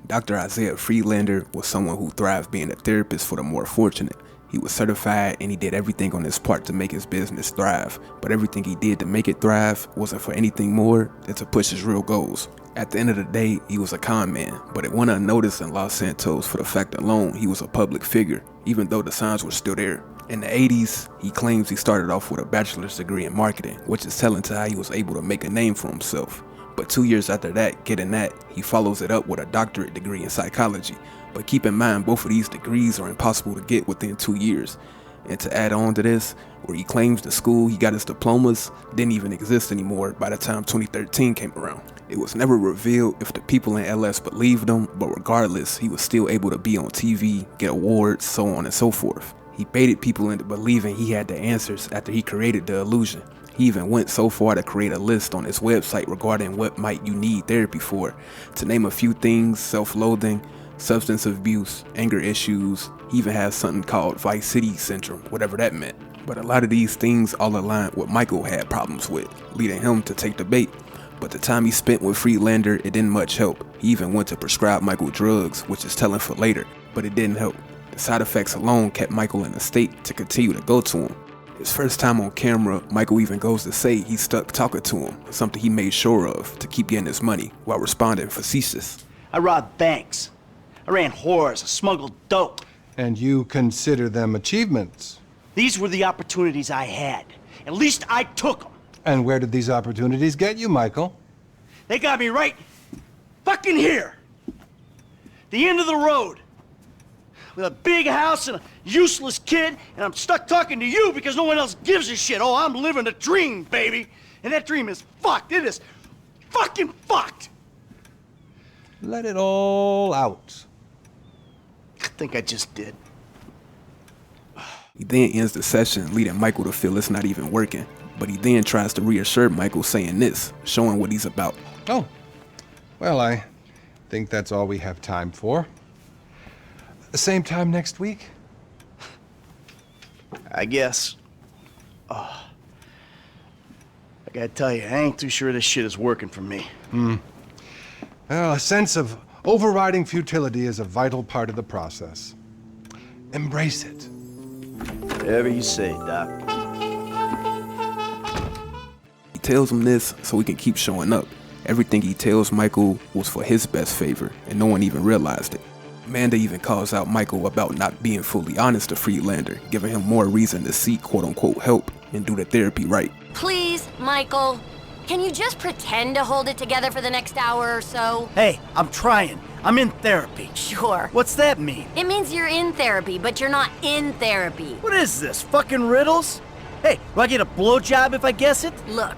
Dr. Isaiah Friedlander was someone who thrived being a therapist for the more fortunate. He was certified and he did everything on his part to make his business thrive, but everything he did to make it thrive wasn't for anything more than to push his real goals. At the end of the day, he was a con man, but it went unnoticed in Los Santos for the fact alone he was a public figure, even though the signs were still there. In the 80s, he claims he started off with a bachelor's degree in marketing, which is telling to how he was able to make a name for himself. But 2 years after that, getting that, he follows it up with a doctorate degree in psychology. But keep in mind, both of these degrees are impossible to get within 2 years. And to add on to this, where he claims the school he got his diplomas didn't even exist anymore by the time 2013 came around. It was never revealed if the people in LS believed him, but regardless, he was still able to be on TV, get awards, so on and so forth. He baited people into believing he had the answers after he created the illusion. He even went so far to create a list on his website regarding what might you need therapy for. To name a few things: self-loathing, substance abuse, anger issues. He even has something called Vice City syndrome, whatever that meant. But a lot of these things all aligned what Michael had problems with, leading him to take the bait. But the time he spent with Friedlander, it didn't much help. He even went to prescribe Michael drugs, which is telling for later, but it didn't help. The side effects alone kept Michael in a state to continue to go to him. His first time on camera, Michael even goes to say he stuck talking to him, something he made sure of to keep getting his money, while responding facetious. I robbed banks. I ran whores. I smuggled dope. And you consider them achievements? These were the opportunities I had. At least I took them. And where did these opportunities get you, Michael? They got me right fucking here. The end of the road. With a big house and a useless kid, and I'm stuck talking to you because no one else gives a shit. Oh, I'm living a dream, baby. And that dream is fucked. It is fucking fucked. Let it all out. I think I just did. He then ends the session, leading Michael to feel it's not even working. But he then tries to reassure Michael, saying this, showing what he's about. Oh, well, I think that's all we have time for. The same time next week? I guess. I gotta tell you, I ain't too sure this shit is working for me. Well, a sense of overriding futility is a vital part of the process. Embrace it. Whatever you say, Doc. He tells him this so he can keep showing up. Everything he tells Michael was for his best favor, and no one even realized it. Amanda even calls out Michael about not being fully honest to Friedlander, giving him more reason to seek quote-unquote help and do the therapy right. Please, Michael, can you just pretend to hold it together for the next hour or so? Hey, I'm trying. I'm in therapy. Sure. What's that mean? It means you're in therapy, but you're not in therapy. What is this, fucking riddles? Hey, do I get a blowjob if I guess it? Look,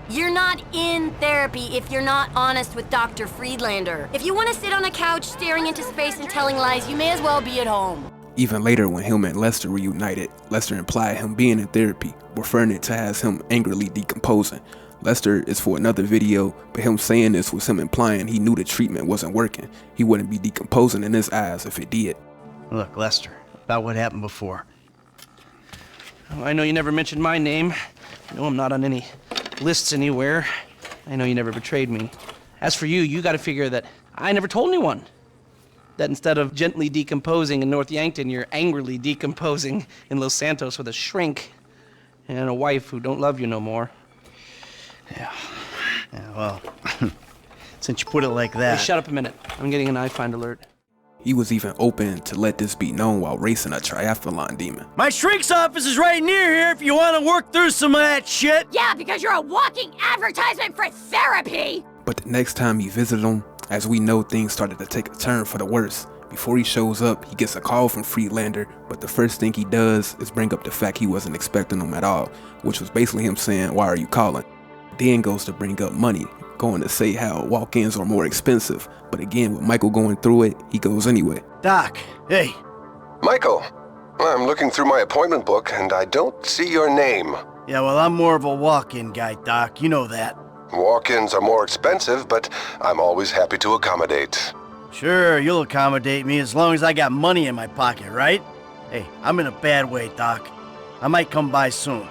you're not in therapy if you're not honest with Dr. Friedlander. If you want to sit on a couch staring into space and telling lies, you may as well be at home. Even later, when him and Lester reunited, Lester implied him being in therapy, referring it to as him angrily decomposing. Lester is for another video, but him saying this was him implying he knew the treatment wasn't working. He wouldn't be decomposing in his eyes if it did. Look, Lester, about what happened before. Oh, I know you never mentioned my name. I know I'm not on any lists anywhere. I know you never betrayed me. As for you, you gotta figure that I never told anyone. That instead of gently decomposing in North Yankton, you're angrily decomposing in Los Santos with a shrink and a wife who don't love you no more. Yeah, well, since you put it like that... Hey, shut up a minute. I'm getting an iFind alert. He was even open to let this be known while racing a triathlon demon. My shrink's office is right near here if you want to work through some of that shit. Yeah, because you're a walking advertisement for therapy! But the next time he visited him, as we know, things started to take a turn for the worse. Before he shows up, he gets a call from Friedlander, but the first thing he does is bring up the fact he wasn't expecting him at all, which was basically him saying, "Why are you calling?" Then goes to bring up money, going to say how walk-ins are more expensive. But again, with Michael going through it, he goes anyway. Doc, hey. Michael, I'm looking through my appointment book and I don't see your name. Yeah, well, I'm more of a walk-in guy, Doc. You know that. Walk-ins are more expensive, but I'm always happy to accommodate. Sure, you'll accommodate me as long as I got money in my pocket, right? Hey, I'm in a bad way, Doc. I might come by soon.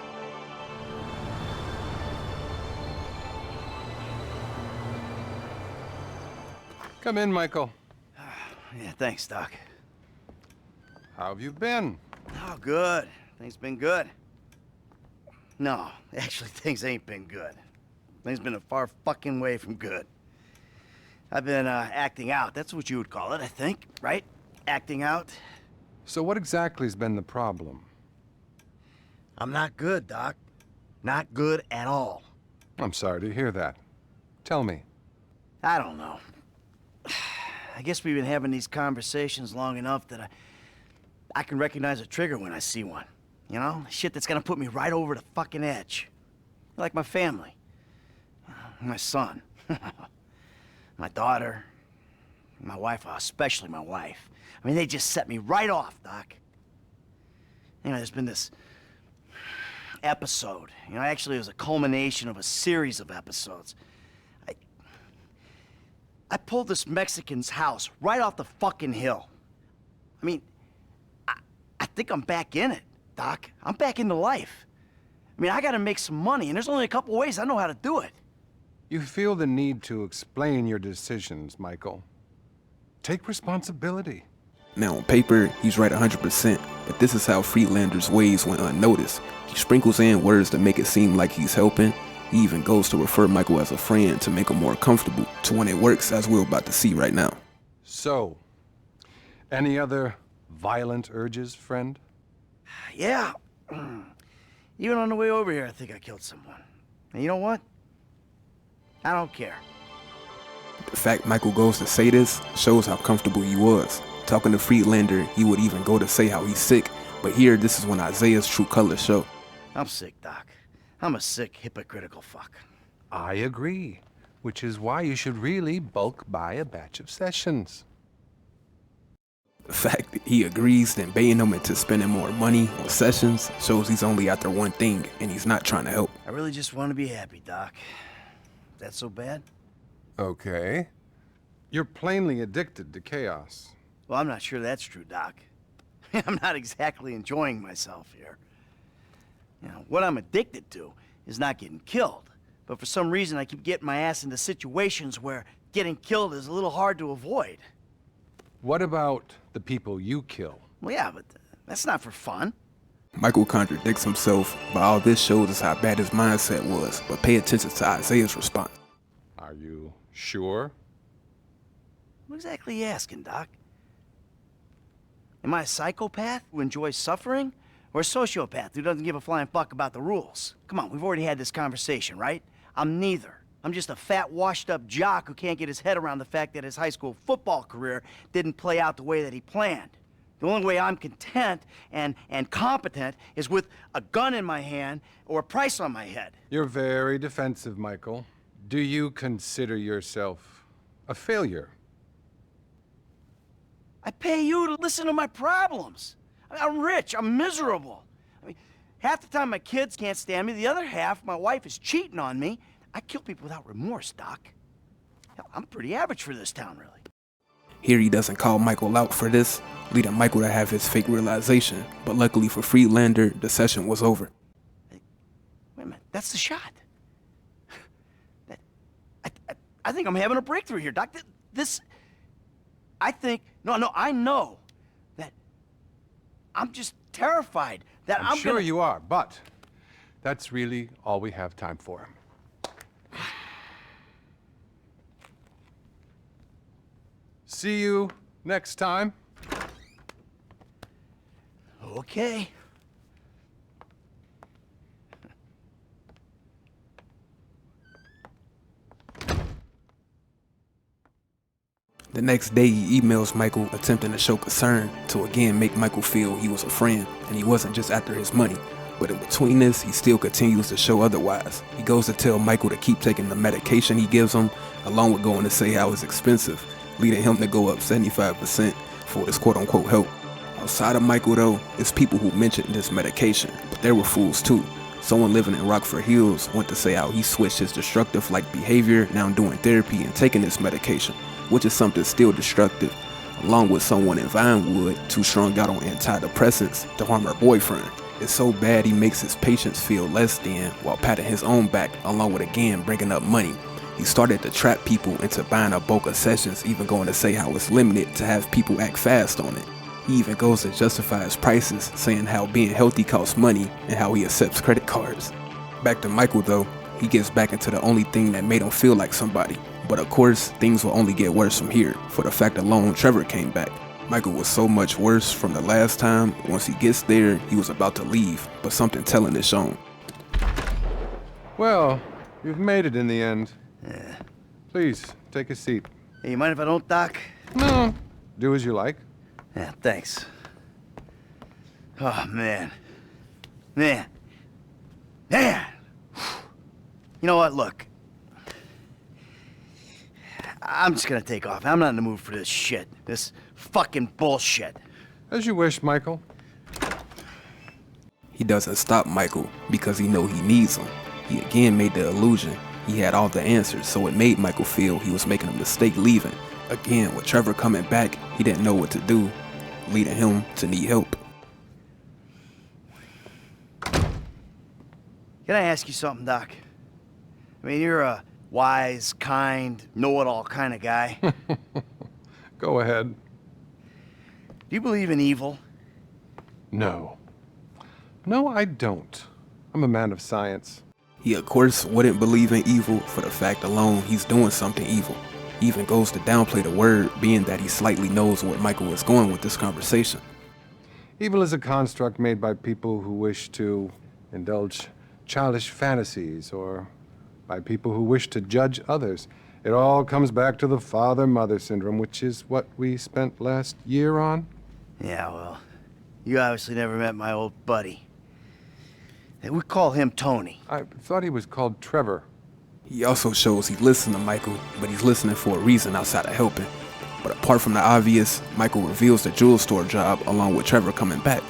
Come in, Michael. Yeah, thanks, Doc. How have you been? Oh, good. Things been good. No, actually, things ain't been good. Things been a far fucking way from good. I've been acting out. That's what you would call it, I think, right? Acting out. So what exactly has been the problem? I'm not good, Doc. Not good at all. I'm sorry to hear that. Tell me. I don't know. I guess we've been having these conversations long enough that I can recognize a trigger when I see one. You know? Shit that's gonna put me right over the fucking edge. Like my family. My son. My daughter. My wife, especially my wife. I mean, they just set me right off, Doc. You know, there's been this episode. You know, actually it was a culmination of a series of episodes. I pulled this Mexican's house right off the fucking hill. I mean, I think I'm back in it, Doc. I'm back into life. I mean, I gotta make some money, and there's only a couple ways I know how to do it. You feel the need to explain your decisions, Michael. Take responsibility. Now, on paper, he's right 100%, but this is how Friedlander's ways went unnoticed. He sprinkles in words to make it seem like he's helping. He even goes to refer Michael as a friend to make him more comfortable, to when it works, as we're about to see right now. So, any other violent urges, friend? Yeah. Even on the way over here, I think I killed someone. And you know what? I don't care. The fact Michael goes to say this shows how comfortable he was. Talking to Friedlander, he would even go to say how he's sick, but here, this is when Isaiah's true colors show. I'm sick, Doc. I'm a sick, hypocritical fuck. I agree, which is why you should really bulk buy a batch of sessions. The fact that he agrees, then baiting him into spending more money on sessions shows he's only after one thing, and he's not trying to help. I really just want to be happy, Doc. That so bad? Okay. You're plainly addicted to chaos. Well, I'm not sure that's true, Doc. I'm not exactly enjoying myself here. You know, what I'm addicted to is not getting killed. But for some reason, I keep getting my ass into situations where getting killed is a little hard to avoid. What about the people you kill? Well, yeah, but that's not for fun. Michael contradicts himself, but all this shows us how bad his mindset was. But pay attention to Isaiah's response. Are you sure? What exactly are you asking, Doc? Am I a psychopath who enjoys suffering? Or a sociopath who doesn't give a flying fuck about the rules? Come on, we've already had this conversation, right? I'm neither. I'm just a fat, washed-up jock who can't get his head around the fact that his high school football career didn't play out the way that he planned. The only way I'm content and competent is with a gun in my hand or a price on my head. You're very defensive, Michael. Do you consider yourself a failure? I pay you to listen to my problems. I'm rich, I'm miserable. I mean, half the time my kids can't stand me, the other half, my wife is cheating on me. I kill people without remorse, Doc. Hell, I'm pretty average for this town, really. Here he doesn't call Michael out for this, leading Michael to have his fake realization. But luckily for Friedlander, the session was over. Hey, wait a minute, that's the shot. I think I'm having a breakthrough here, Doc. I know that I'm just terrified that I'm sure you are, but that's really all we have time for. See you next time. Okay. The next day, he emails Michael, attempting to show concern to again make Michael feel he was a friend and he wasn't just after his money. But in between this, he still continues to show otherwise. He goes to tell Michael to keep taking the medication he gives him, along with going to say how it's expensive, leading him to go up 75% for this quote-unquote help. Outside of Michael, though, it's people who mentioned this medication, but there were fools too. Someone living in Rockford Hills went to say how he switched his destructive-like behavior, now doing therapy and taking this medication, which is something still destructive, along with someone in Vinewood too strung out on antidepressants to harm her boyfriend. It's so bad he makes his patients feel less than while patting his own back, along with again bringing up money. He started to trap people into buying a bulk of sessions, even going to say how it's limited to have people act fast on it. He even goes to justify his prices, saying how being healthy costs money and how he accepts credit cards. Back to Michael though, he gets back into the only thing that made him feel like somebody. But of course, things will only get worse from here, for the fact alone Trevor came back. Michael was so much worse from the last time. Once he gets there, he was about to leave, but something telling is shown. Well, you've made it in the end. Yeah. Please, take a seat. Hey, you mind if I don't, Doc? No. Do as you like. Yeah, thanks. Oh, man. Man. Man! You know what? Look. I'm just gonna take off. I'm not in the mood for this shit. This fucking bullshit. As you wish, Michael. He doesn't stop Michael because he know he needs him. He again made the illusion he had all the answers, so it made Michael feel he was making a mistake leaving. Again, with Trevor coming back, he didn't know what to do, leading him to need help. Can I ask you something, Doc? I mean, you're a wise, kind, know-it-all kind of guy. Go ahead. Do you believe in evil? No. No, I don't. I'm a man of science. He of course wouldn't believe in evil for the fact alone he's doing something evil. He even goes to downplay the word, being that he slightly knows where Michael is going with this conversation. Evil is a construct made by people who wish to indulge childish fantasies, or by people who wish to judge others. It all comes back to the father-mother syndrome, which is what we spent last year on. Yeah, well, you obviously never met my old buddy. Hey, we call him Tony. I thought he was called Trevor. He also shows he listens to Michael, but he's listening for a reason outside of helping. But apart from the obvious, Michael reveals the jewel store job along with Trevor coming back.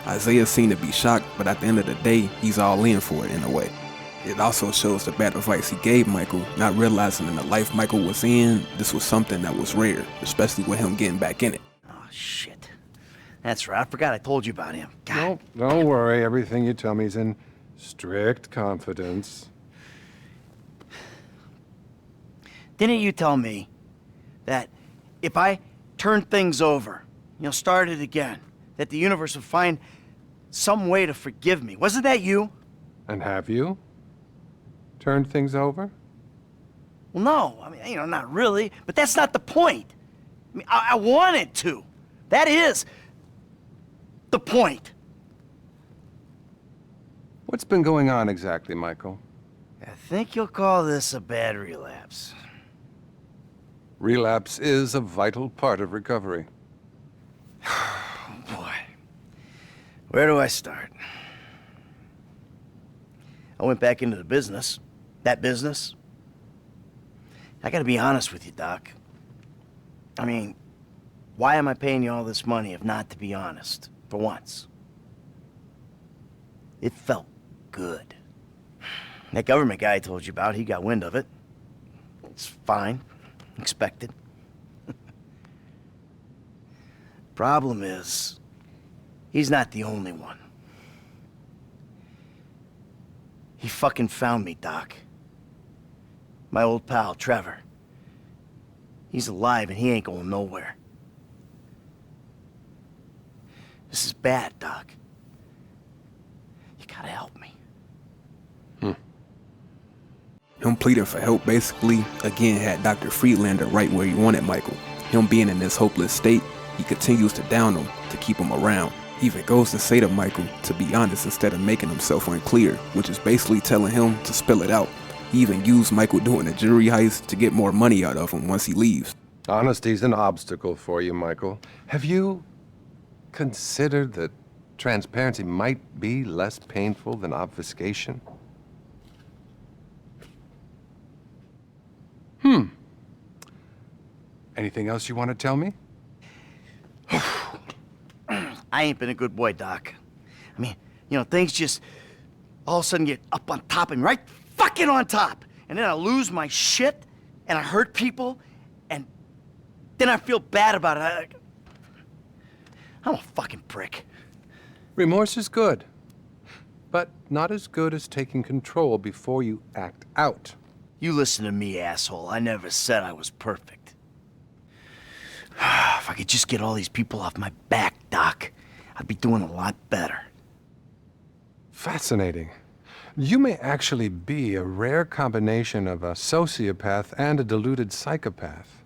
Isaiah seemed to be shocked, but at the end of the day, he's all in for it in a way. It also shows the bad advice he gave Michael, not realizing in the life Michael was in, this was something that was rare, especially with him getting back in it. Oh, shit. That's right. I forgot I told you about him. God. No, don't worry. Everything you tell me is in strict confidence. Didn't you tell me that if I turned things over, started again, that the universe would find some way to forgive me? Wasn't that you? And have you turned things over? Well, no. I mean, not really. But that's not the point. I mean, I wanted to. That is the point. What's been going on exactly, Michael? I think you'll call this a bad relapse. Relapse is a vital part of recovery. Boy, where do I start? I went back into the business. That business. I gotta be honest with you, Doc. I mean, why am I paying you all this money if not to be honest, for once? It felt good. That government guy I told you about, he got wind of it. It's fine. Expected. Problem is, he's not the only one. He fucking found me, Doc. My old pal, Trevor. He's alive and he ain't going nowhere. This is bad, Doc. You gotta help me. Him pleading for help basically, again, had Dr. Friedlander right where he wanted Michael. Him being in this hopeless state, he continues to down him to keep him around. He even goes to say to Michael to be honest instead of making himself unclear, which is basically telling him to spill it out. He even used Michael doing a jury heist to get more money out of him once he leaves. Honesty's an obstacle for you, Michael. Have you considered that transparency might be less painful than obfuscation? Anything else you want to tell me? I ain't been a good boy, Doc. I mean, things just all of a sudden get up on top of me, right fucking on top. And then I lose my shit, and I hurt people, and then I feel bad about it. I'm a fucking prick. Remorse is good, but not as good as taking control before you act out. You listen to me, asshole. I never said I was perfect. If I could just get all these people off my back, Doc, I'd be doing a lot better. Fascinating. You may actually be a rare combination of a sociopath and a deluded psychopath.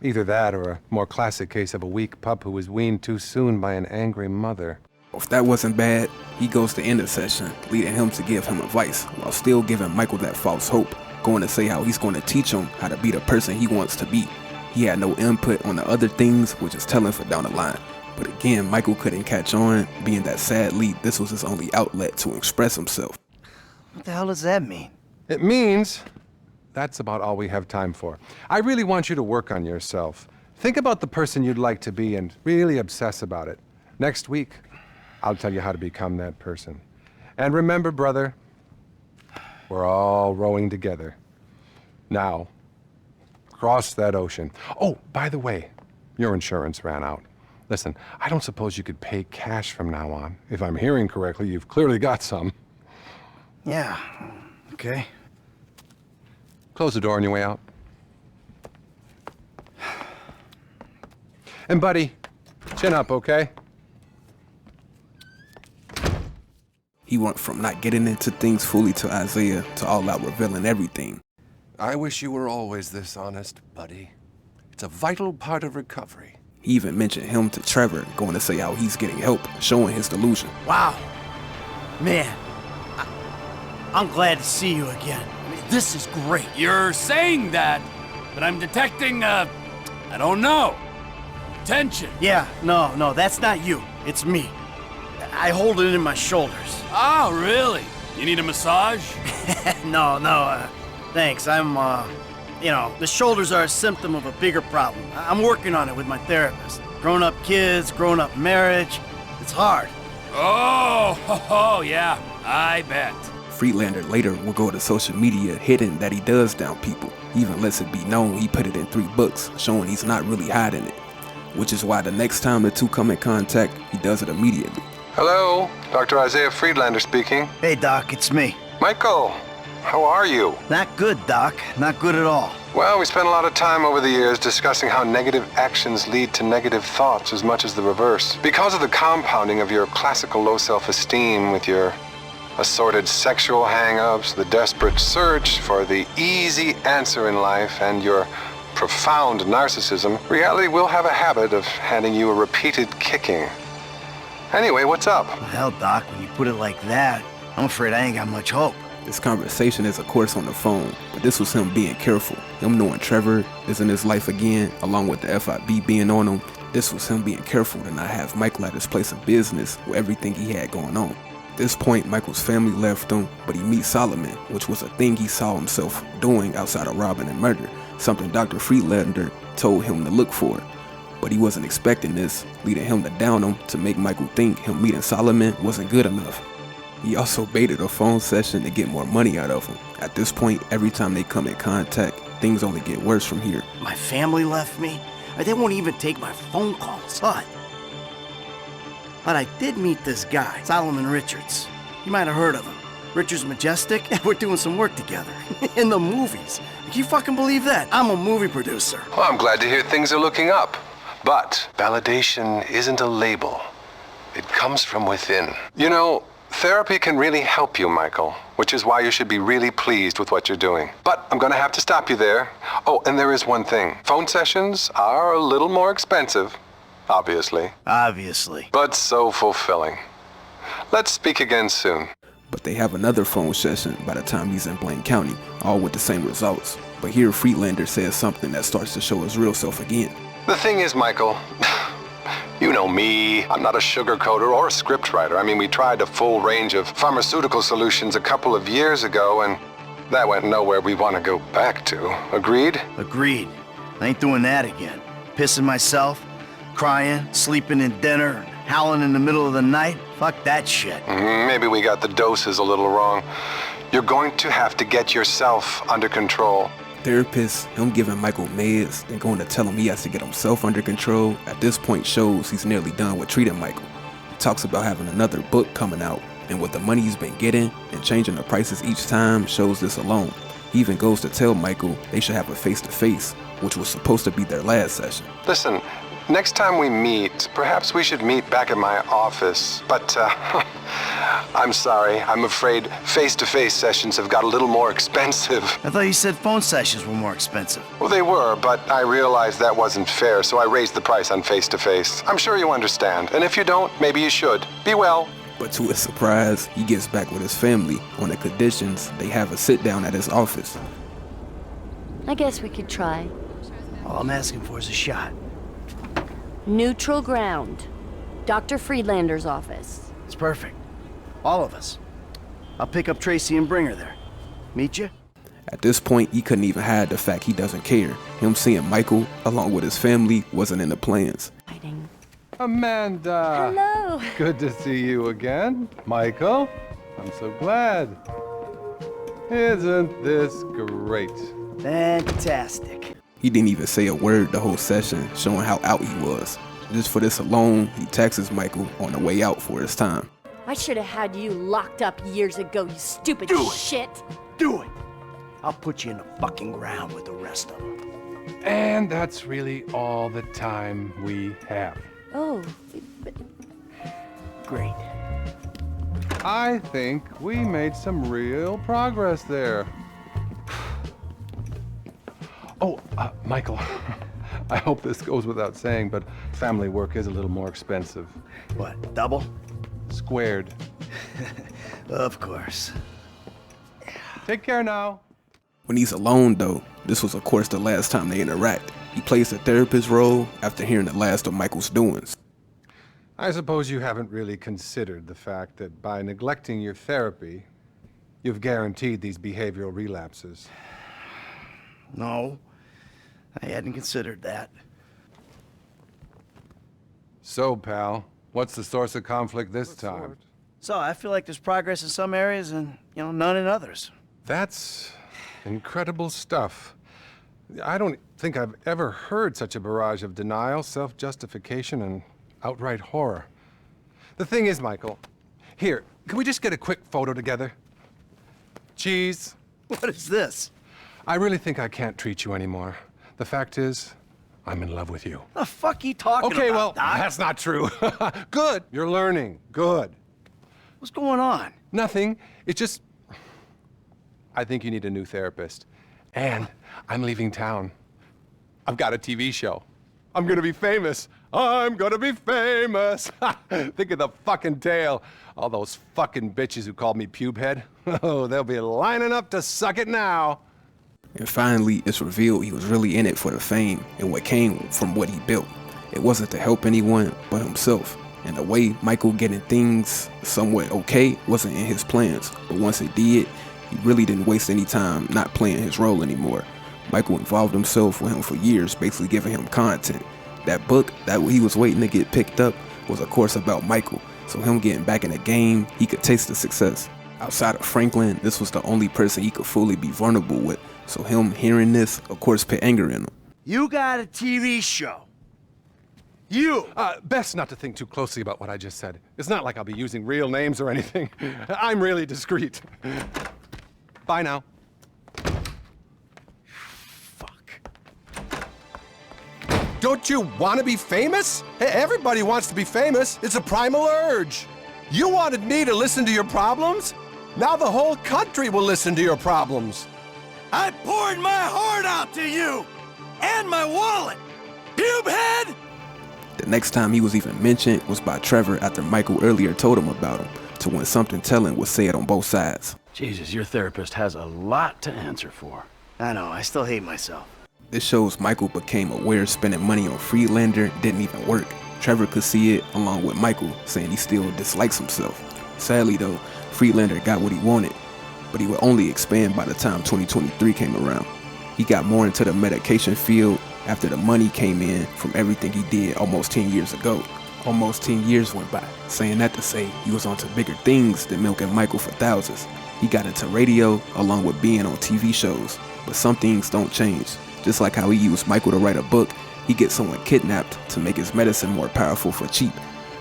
Either that or a more classic case of a weak pup who was weaned too soon by an angry mother. If that wasn't bad, he goes to end the session, leading him to give him advice, while still giving Michael that false hope, going to say how he's going to teach him how to be the person he wants to be. He had no input on the other things, which is telling for down the line. But again, Michael couldn't catch on, being that sadly, this was his only outlet to express himself. What the hell does that mean? It means that's about all we have time for. I really want you to work on yourself. Think about the person you'd like to be and really obsess about it. Next week, I'll tell you how to become that person. And remember, brother, we're all rowing together. Now, cross that ocean. Oh, by the way, your insurance ran out. Listen, I don't suppose you could pay cash from now on. If I'm hearing correctly, you've clearly got some. Yeah, okay. Close the door on your way out. And buddy, chin up, okay? He went from not getting into things fully to Isaiah to all out revealing everything. I wish you were always this honest, buddy. It's a vital part of recovery. He even mentioned him to Trevor, going to say how he's getting help, showing his delusion. Wow. Man, I'm glad to see you again. I mean, this is great. You're saying that, but I'm detecting, I don't know, tension. Yeah, no, that's not you. It's me. I hold it in my shoulders. Oh, really? You need a massage? No, thanks. I'm, the shoulders are a symptom of a bigger problem. I'm working on it with my therapist. Grown-up kids, grown-up marriage. It's hard. Oh, yeah, I bet. Friedlander later will go to social media hidden that he does down people. He even lets it be known he put it in 3 books, showing he's not really hiding it. Which is why the next time the two come in contact, he does it immediately. Hello, Dr. Isaiah Friedlander speaking. Hey, Doc, it's me. Michael, how are you? Not good, Doc. Not good at all. Well, we spent a lot of time over the years discussing how negative actions lead to negative thoughts as much as the reverse. Because of the compounding of your classical low self-esteem with your assorted sexual hang-ups, the desperate search for the easy answer in life, and your profound narcissism, reality will have a habit of handing you a repeated kicking. Anyway, what's up? Hell, Doc, when you put it like that, I'm afraid I ain't got much hope. This conversation is, of course, on the phone, but this was him being careful. Him knowing Trevor is in his life again, along with the FIB being on him. This was him being careful to not have Michael at his place of business with everything he had going on. At this point, Michael's family left him, but he meets Solomon, which was a thing he saw himself doing outside of robbing and murder, something Dr. Friedlander told him to look for. But he wasn't expecting this, leading him to down him to make Michael think him meeting Solomon wasn't good enough. He also baited a phone session to get more money out of him. At this point, every time they come in contact, things only get worse from here. My family left me. They won't even take my phone calls, huh? But I did meet this guy, Solomon Richards. You might have heard of him. Richards Majestic, we're doing some work together. In the movies. Can you fucking believe that? I'm a movie producer. Well, I'm glad to hear things are looking up. But validation isn't a label. It comes from within. You know, therapy can really help you, Michael, which is why you should be really pleased with what you're doing. But I'm going to have to stop you there. Oh, and there is one thing. Phone sessions are a little more expensive, obviously. Obviously. But so fulfilling. Let's speak again soon. But they have another phone session by the time he's in Blaine County, all with the same results. But here Friedlander says something that starts to show his real self again. The thing is, Michael, you know me. I'm not a sugarcoater or a scriptwriter. I mean, we tried a full range of pharmaceutical solutions a couple of years ago, and that went nowhere we want to go back to. Agreed? Agreed. I ain't doing that again. Pissing myself, crying, sleeping in dinner, howling in the middle of the night. Fuck that shit. Maybe we got the doses a little wrong. You're going to have to get yourself under control. Therapist, him giving Michael meds, then going to tell him he has to get himself under control, at this point shows he's nearly done with treating Michael. He talks about having another book coming out, and with the money he's been getting and changing the prices each time shows this alone. He even goes to tell Michael they should have a face-to-face, which was supposed to be their last session. Listen, next time we meet, perhaps we should meet back at my office. But, I'm sorry. I'm afraid face-to-face sessions have got a little more expensive. I thought you said phone sessions were more expensive. Well, they were, but I realized that wasn't fair, so I raised the price on face-to-face. I'm sure you understand. And if you don't, maybe you should. Be well. But to his surprise, he gets back with his family on the conditions they have a sit-down at his office. I guess we could try. All I'm asking for is a shot. Neutral ground. Dr. Friedlander's office. It's perfect. All of us. I'll pick up Tracy and bring her there. Meet you? At this point, he couldn't even hide the fact he doesn't care. Him seeing Michael, along with his family, wasn't in the plans. Fighting. Amanda! Hello. Good to see you again. Michael, I'm so glad. Isn't this great? Fantastic. He didn't even say a word the whole session, showing how out he was. Just for this alone, he texts Michael on the way out for his time. I should have had you locked up years ago, you stupid Do it. shit. Do it. I'll put you in the fucking ground with the rest of them. And that's really all the time we have. Oh, but Great. I think we made some real progress there. Oh, Michael, I hope this goes without saying, but family work is a little more expensive. What, double? Squared. Of course. Take care now. When he's alone, though, this was of course the last time they interact. He plays the therapist role after hearing the last of Michael's doings. I suppose you haven't really considered the fact that by neglecting your therapy, you've guaranteed these behavioral relapses. No, I hadn't considered that. So, pal, what's the source of conflict this time? So I feel like there's progress in some areas and, none in others. That's incredible stuff. I don't think I've ever heard such a barrage of denial, self-justification, and outright horror. The thing is, Michael, here, can we just get a quick photo together? Cheese. What is this? I really think I can't treat you anymore. The fact is, I'm in love with you. The fuck you talking Okay, well, about, Doc? that's not true. Good. You're learning. Good. What's going on? Nothing. It's just, I think you need a new therapist. And I'm leaving town. I've got a TV show. I'm gonna be famous. I'm gonna be famous. Think of the fucking tale. All those fucking bitches who called me pube head. Oh, they'll be lining up to suck it now. And finally, it's revealed he was really in it for the fame and what came from what he built. It wasn't to help anyone but himself. And the way Michael getting things somewhat okay wasn't in his plans. But once it did, he really didn't waste any time not playing his role anymore. Michael involved himself with him for years, basically giving him content. That book that he was waiting to get picked up was of course about Michael. So him getting back in the game, he could taste the success. Outside of Franklin, this was the only person he could fully be vulnerable with. So him hearing this, of course, put anger in him. You got a TV show. You! Best not to think too closely about what I just said. It's not like I'll be using real names or anything. I'm really discreet. Bye now. Fuck. Don't you want to be famous? Hey, everybody wants to be famous. It's a primal urge. You wanted me to listen to your problems? Now the whole country will listen to your problems. I poured my heart out to you! And my wallet! Pube head! The next time he was even mentioned was by Trevor after Michael earlier told him about him, to when something telling was said on both sides. Jesus, your therapist has a lot to answer for. I know, I still hate myself. This shows Michael became aware spending money on Freelander didn't even work. Trevor could see it along with Michael, saying he still dislikes himself. Sadly though, Friedlander got what he wanted, but he would only expand by the time 2023 came around. He got more into the medication field after the money came in from everything he did almost 10 years ago. Almost 10 years went by, saying that to say he was onto bigger things than milking Michael for thousands. He got into radio along with being on TV shows, but some things don't change. Just like how he used Michael to write a book, he gets someone kidnapped to make his medicine more powerful for cheap.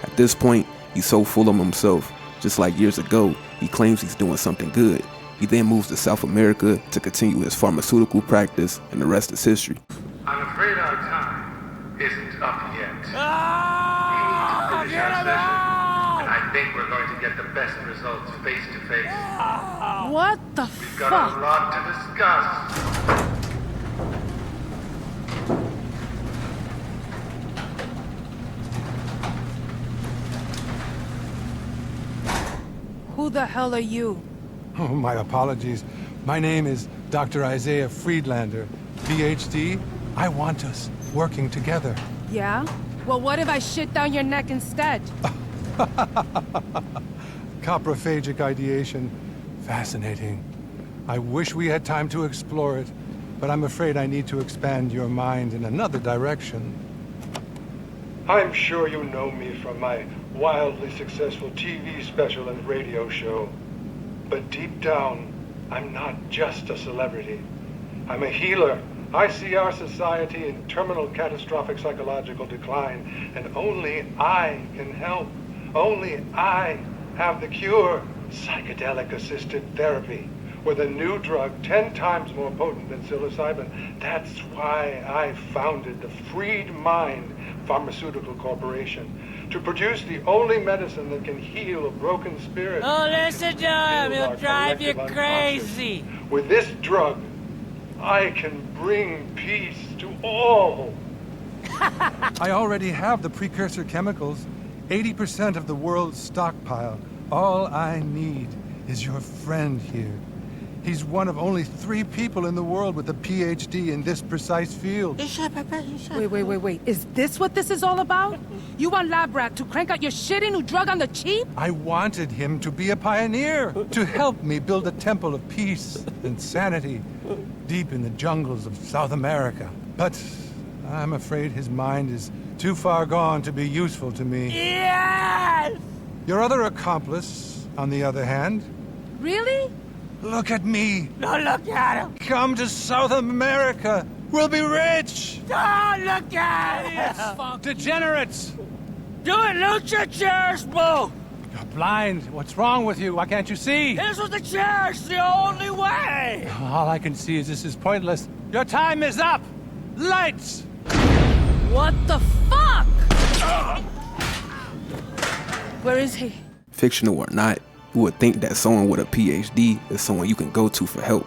At this point, he's so full of himself. Just like years ago, he claims he's doing something good. He then moves to South America to continue his pharmaceutical practice, and the rest is history. I'm afraid our time isn't up yet. We need to finish our session, and I think we're going to get the best results face to face. What the We've got a lot to discuss. Who the hell are you? Oh, my apologies. My name is Dr. Isaiah Friedlander, PhD. I want us working together. Yeah? Well, what if I shit down your neck instead? Coprophagic ideation. Fascinating. I wish we had time to explore it, but I'm afraid I need to expand your mind in another direction. I'm sure you know me from my wildly successful TV special and radio show. But deep down, I'm not just a celebrity. I'm a healer. I see our society in terminal catastrophic psychological decline, and only I can help. Only I have the cure. Psychedelic-assisted therapy with a new drug 10 times more potent than psilocybin. That's why I founded the Freed Mind Pharmaceutical Corporation, to produce the only medicine that can heal a broken spirit. Oh, listen to him. He'll drive you crazy. With this drug, I can bring peace to all. I already have the precursor chemicals. 80% of the world's stockpile. All I need is your friend here. He's one of only 3 people in the world with a PhD in this precise field. Wait. Is this what this is all about? You want Lab Rat to crank out your shitty new drug on the cheap? I wanted him to be a pioneer, to help me build a temple of peace and sanity deep in the jungles of South America. But I'm afraid his mind is too far gone to be useful to me. Yes! Your other accomplice, on the other hand... Really? Look at me. Don't look at him. Come to South America. We'll be rich. Don't look at him. Degenerates. Do it, Lucha Chairs move. You're blind. What's wrong with you? Why can't you see? This was the chairs, the only way. All I can see is this is pointless. Your time is up. Lights. What the fuck? Where is he? Fictional or not, you would think that someone with a PhD is someone you can go to for help.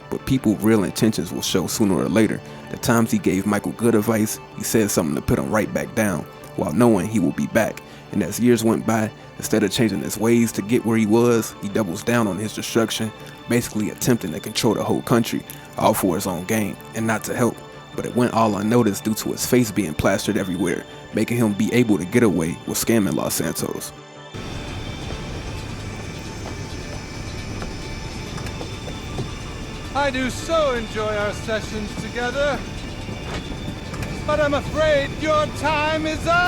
But people's real intentions will show sooner or later. The times he gave Michael good advice, he said something to put him right back down, while knowing he will be back. And as years went by, instead of changing his ways to get where he was, he doubles down on his destruction, basically attempting to control the whole country, all for his own gain, and not to help. But it went all unnoticed due to his face being plastered everywhere, making him be able to get away with scamming Los Santos. I do so enjoy our sessions together. But I'm afraid your time is up.